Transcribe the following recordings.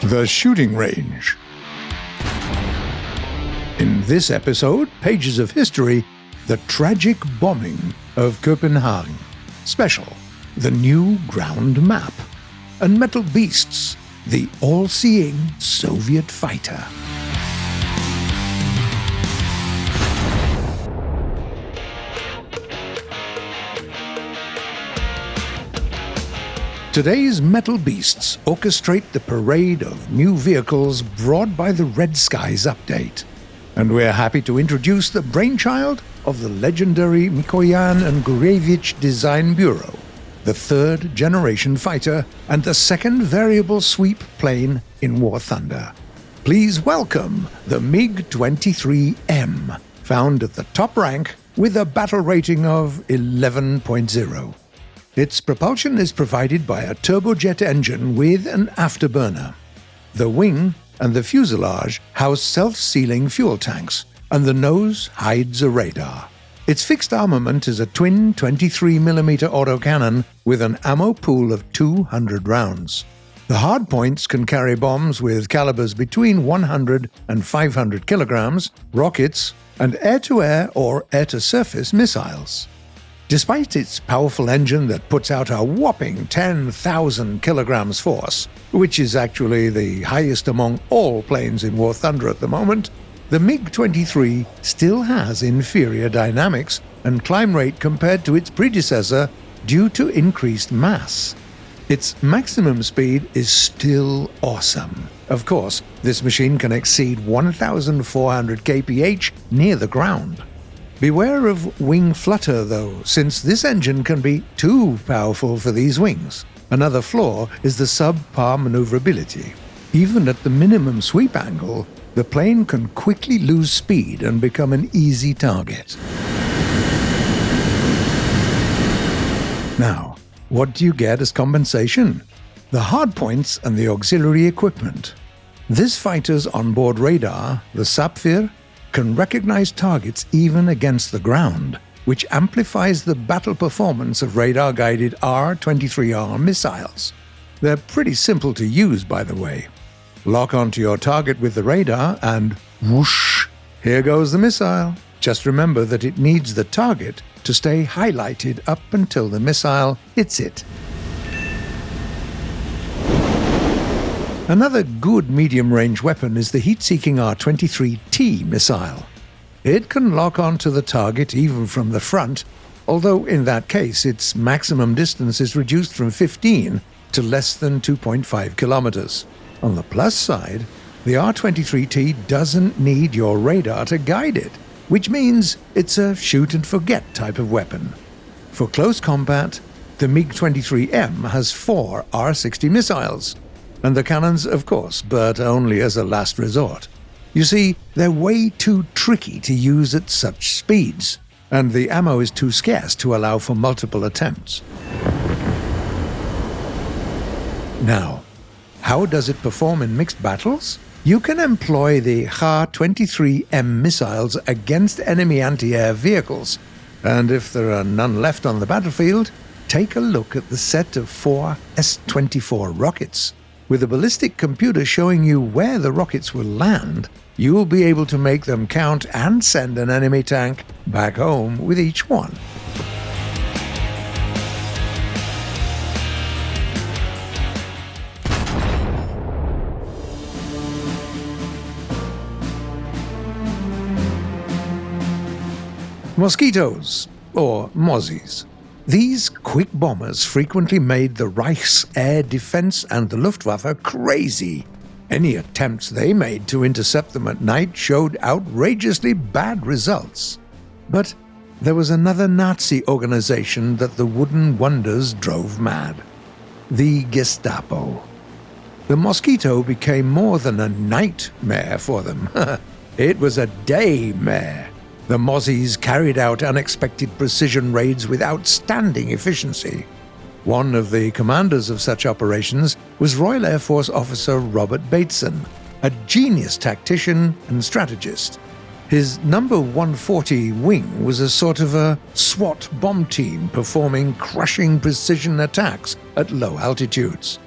The shooting range. In this episode, Pages of History, the tragic bombing of Copenhagen. Special, the new ground map. And Metal Beasts, the all-seeing Soviet fighter. Today's Metal Beasts orchestrate the parade of new vehicles brought by the Red Skies update. And we're happy to introduce the brainchild of the legendary Mikoyan and Gurevich Design Bureau, the third-generation fighter and the second variable sweep plane in War Thunder. Please welcome the MiG-23M, found at the top rank with a battle rating of 11.0. Its propulsion is provided by a turbojet engine with an afterburner. The wing and the fuselage house self-sealing fuel tanks, and the nose hides a radar. Its fixed armament is a twin 23mm autocannon with an ammo pool of 200 rounds. The hardpoints can carry bombs with calibers between 100 and 500 kilograms, rockets, and air-to-air or air-to-surface missiles. Despite its powerful engine that puts out a whopping 10,000 kilograms force, which is actually the highest among all planes in War Thunder at the moment, the MiG-23 still has inferior dynamics and climb rate compared to its predecessor due to increased mass. Its maximum speed is still awesome. Of course, this machine can exceed 1,400 kph near the ground. Beware of wing flutter, though, since this engine can be too powerful for these wings. Another flaw is the subpar maneuverability. Even at the minimum sweep angle, the plane can quickly lose speed and become an easy target. Now, what do you get as compensation? The hardpoints and the auxiliary equipment. This fighter's onboard radar, the Sapphire, can recognize targets even against the ground, which amplifies the battle performance of radar-guided R-23R missiles. They're pretty simple to use, by the way. Lock onto your target with the radar and whoosh, here goes the missile. Just remember that it needs the target to stay highlighted up until the missile hits it. Another good medium-range weapon is the heat-seeking R-23T missile. It can lock onto the target even from the front, although in that case its maximum distance is reduced from 15 to less than 2.5 kilometers. On the plus side, the R-23T doesn't need your radar to guide it, which means it's a shoot-and-forget type of weapon. For close combat, the MiG-23M has 4 R-60 missiles, and the cannons, of course, but only as a last resort. You see, they're way too tricky to use at such speeds, and the ammo is too scarce to allow for multiple attempts. Now, how does it perform in mixed battles? You can employ the Ha-23M missiles against enemy anti-air vehicles, and if there are none left on the battlefield, take a look at the set of 4 S-24 rockets. With a ballistic computer showing you where the rockets will land, you will be able to make them count and send an enemy tank back home with each one. Mosquitoes, or Mozzies. These quick bombers frequently made the Reich's air defense and the Luftwaffe crazy. Any attempts they made to intercept them at night showed outrageously bad results. But there was another Nazi organization that the wooden wonders drove mad: the Gestapo. The Mosquito became more than a nightmare for them. It was a daymare. The Mozzies carried out unexpected precision raids with outstanding efficiency. One of the commanders of such operations was Royal Air Force officer Robert Bateson, a genius tactician and strategist. His number 140 wing was a sort of a SWAT bomb team performing crushing precision attacks at low altitudes.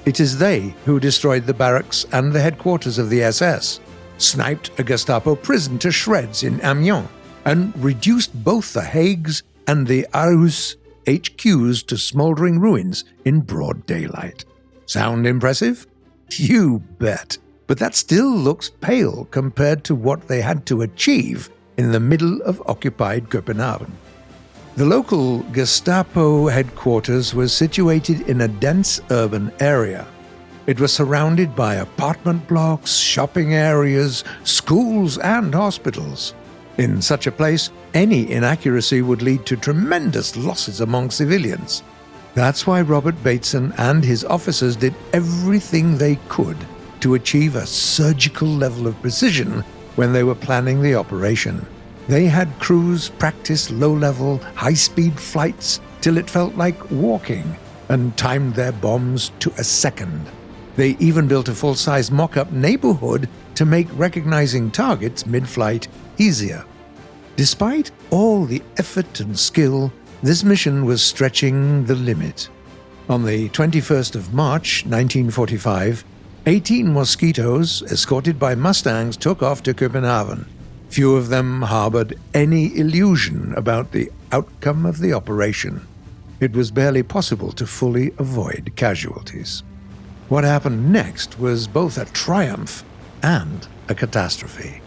It is they who destroyed the barracks and the headquarters of the SS, sniped a Gestapo prison to shreds in Amiens, and reduced both the Haags and the Aarhus HQs to smouldering ruins in broad daylight. Sound impressive? You bet. But that still looks pale compared to what they had to achieve in the middle of occupied Copenhagen. The local Gestapo headquarters was situated in a dense urban area. It was surrounded by apartment blocks, shopping areas, schools, and hospitals. In such a place, any inaccuracy would lead to tremendous losses among civilians. That's why Robert Bateson and his officers did everything they could to achieve a surgical level of precision when they were planning the operation. They had crews practice low-level, high-speed flights till it felt like walking, and timed their bombs to a second. They even built a full-size mock-up neighborhood to make recognizing targets mid-flight easier. Despite all the effort and skill, this mission was stretching the limit. On the 21st of March, 1945, 18 Mosquitoes, escorted by Mustangs, took off to Copenhagen. Few of them harbored any illusion about the outcome of the operation. It was barely possible to fully avoid casualties. What happened next was both a triumph and a catastrophe.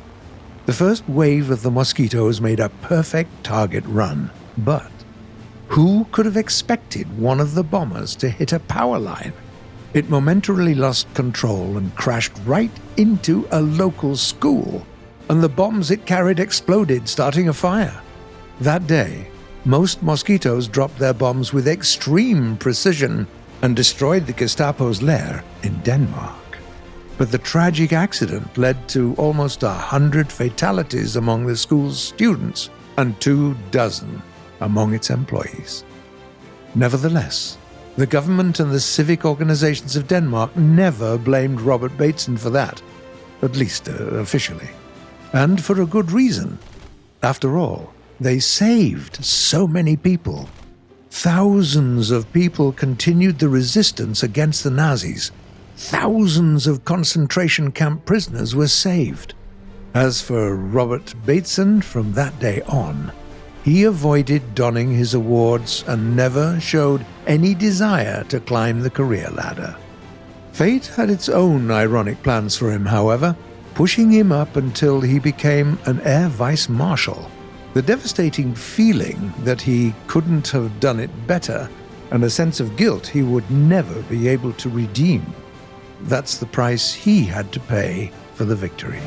The first wave of the Mosquitoes made a perfect target run, but who could have expected one of the bombers to hit a power line? It momentarily lost control and crashed right into a local school, and the bombs it carried exploded, starting a fire. That day, most Mosquitoes dropped their bombs with extreme precision and destroyed the Gestapo's lair in Denmark. But the tragic accident led to almost 100 fatalities among the school's students and 24 among its employees. Nevertheless, the government and the civic organizations of Denmark never blamed Robert Bateson for that, at least officially. And for a good reason. After all, they saved so many people. Thousands of people continued the resistance against the Nazis. Thousands of concentration camp prisoners were saved. As for Robert Bateson, from that day on, he avoided donning his awards and never showed any desire to climb the career ladder. Fate had its own ironic plans for him, however, pushing him up until he became an Air Vice Marshal. The devastating feeling that he couldn't have done it better, and a sense of guilt he would never be able to redeem. That's the price he had to pay for the victory.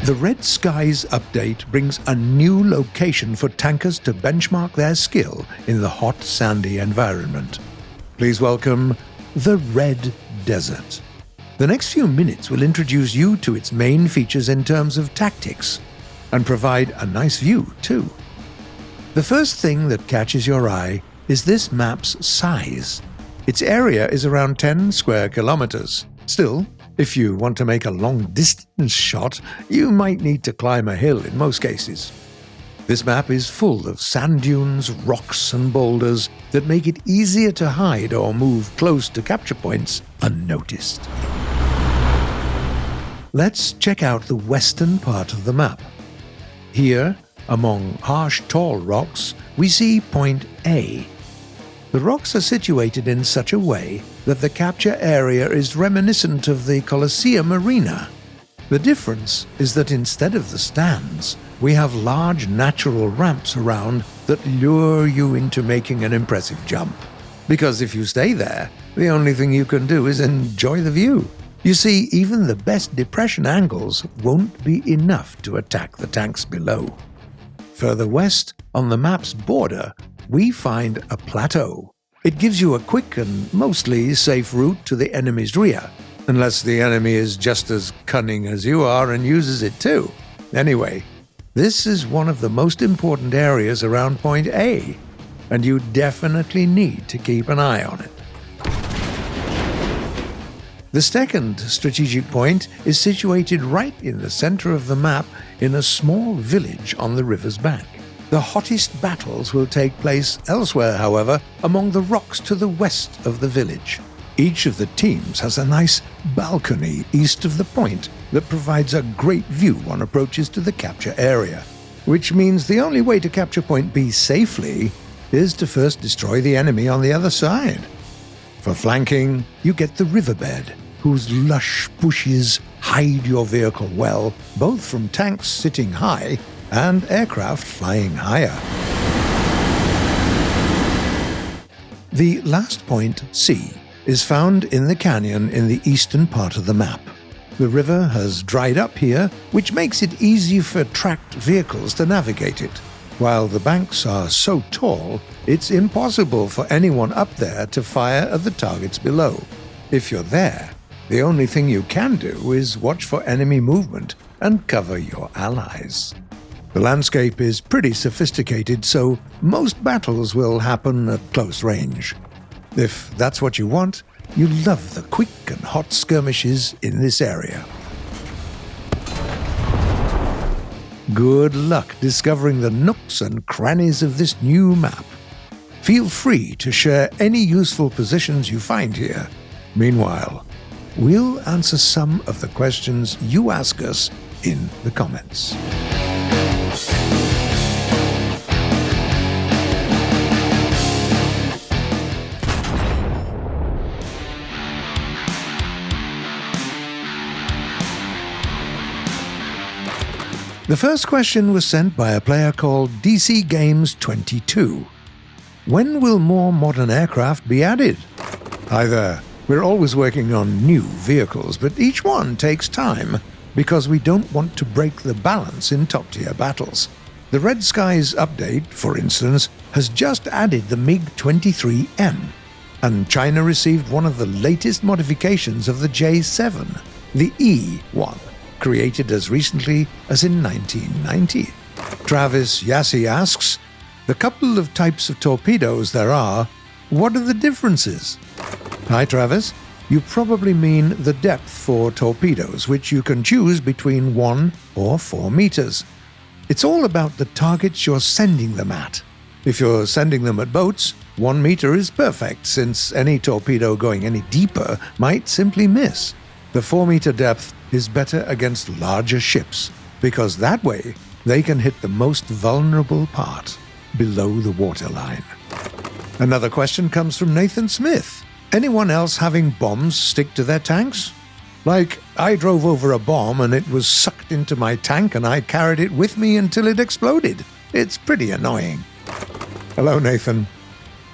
The Red Skies update brings a new location for tankers to benchmark their skill in the hot, sandy environment. Please welcome the Red Desert. The next few minutes will introduce you to its main features in terms of tactics, and provide a nice view, too. The first thing that catches your eye is this map's size. Its area is around 10 square kilometers. Still, if you want to make a long-distance shot, you might need to climb a hill in most cases. This map is full of sand dunes, rocks, and boulders that make it easier to hide or move close to capture points unnoticed. Let's check out the western part of the map. Here, among harsh, tall rocks, we see Point A. The rocks are situated in such a way that the capture area is reminiscent of the Colosseum arena. The difference is that instead of the stands, we have large natural ramps around that lure you into making an impressive jump. Because if you stay there, the only thing you can do is enjoy the view. You see, even the best depression angles won't be enough to attack the tanks below. Further west, on the map's border, we find a plateau. It gives you a quick and mostly safe route to the enemy's rear, unless the enemy is just as cunning as you are and uses it too. Anyway, this is one of the most important areas around Point A, and you definitely need to keep an eye on it. The second strategic point is situated right in the center of the map in a small village on the river's bank. The hottest battles will take place elsewhere, however, among the rocks to the west of the village. Each of the teams has a nice balcony east of the point that provides a great view on approaches to the capture area, which means the only way to capture Point B safely is to first destroy the enemy on the other side. For flanking, you get the riverbed, whose lush bushes hide your vehicle well, both from tanks sitting high and aircraft flying higher. The last point, C, is found in the canyon in the eastern part of the map. The river has dried up here, which makes it easy for tracked vehicles to navigate it. While the banks are so tall, it's impossible for anyone up there to fire at the targets below. If you're there, the only thing you can do is watch for enemy movement and cover your allies. The landscape is pretty sophisticated, so most battles will happen at close range. If that's what you want, you'll love the quick and hot skirmishes in this area. Good luck discovering the nooks and crannies of this new map. Feel free to share any useful positions you find here. Meanwhile, we'll answer some of the questions you ask us in the comments. The first question was sent by a player called DC Games 22. When will more modern aircraft be added? Hi there. We're always working on new vehicles, but each one takes time because we don't want to break the balance in top-tier battles. The Red Skies update, for instance, has just added the MiG-23M, and China received one of the latest modifications of the J-7, the E-1, created as recently as in 1990. Travis Yassi asks, the couple of types of torpedoes there are, what are the differences? Hi Travis, you probably mean the depth for torpedoes, which you can choose between 1 or 4 meters. It's all about the targets you're sending them at. If you're sending them at boats, 1 meter is perfect, since any torpedo going any deeper might simply miss. The 4-meter depth is better against larger ships, because that way they can hit the most vulnerable part, below the waterline. Another question comes from Nathan Smith. Anyone else having bombs stick to their tanks? Like, I drove over a bomb and it was sucked into my tank and I carried it with me until it exploded. It's pretty annoying. Hello, Nathan.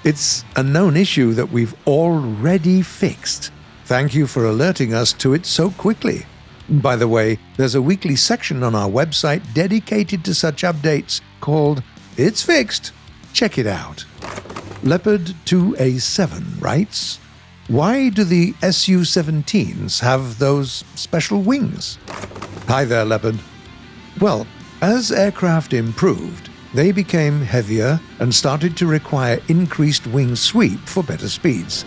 It's a known issue that we've already fixed. Thank you for alerting us to it so quickly. By the way, there's a weekly section on our website dedicated to such updates called It's Fixed. Check it out. Leopard 2A7 writes, why do the Su-17s have those special wings? Hi there, Leopard. Well, as aircraft improved, they became heavier and started to require increased wing sweep for better speeds,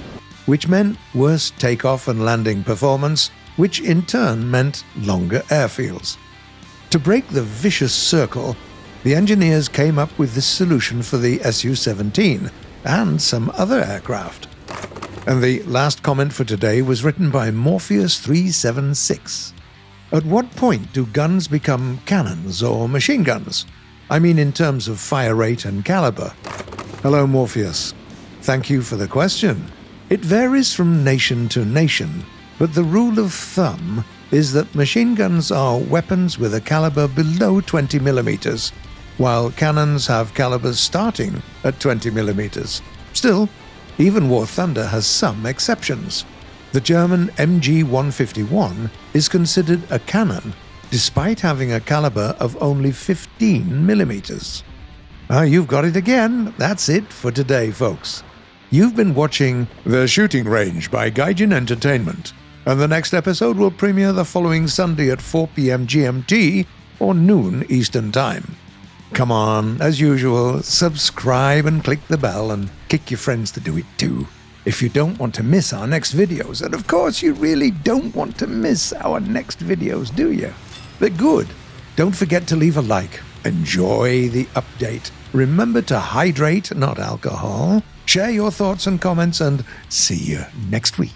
which meant worse takeoff and landing performance, which in turn meant longer airfields. To break the vicious circle, the engineers came up with this solution for the Su-17 and some other aircraft. And the last comment for today was written by Morpheus376. At what point do guns become cannons or machine guns? I mean in terms of fire rate and caliber. Hello, Morpheus. Thank you for the question. It varies from nation to nation, but the rule of thumb is that machine guns are weapons with a caliber below 20 millimeters, while cannons have calibers starting at 20 millimeters. Still, even War Thunder has some exceptions. The German MG-151 is considered a cannon, despite having a caliber of only 15 millimeters. You've got it again. That's it for today, folks. You've been watching The Shooting Range by Gaijin Entertainment, and the next episode will premiere the following Sunday at 4 p.m. GMT or noon Eastern Time. Come on, as usual, subscribe and click the bell and kick your friends to do it too. if you don't want to miss our next videos. And of course, you really don't want to miss our next videos, do you? But good. Don't forget to leave a like. Enjoy the update. Remember to hydrate, not alcohol. Share your thoughts and comments, and see you next week.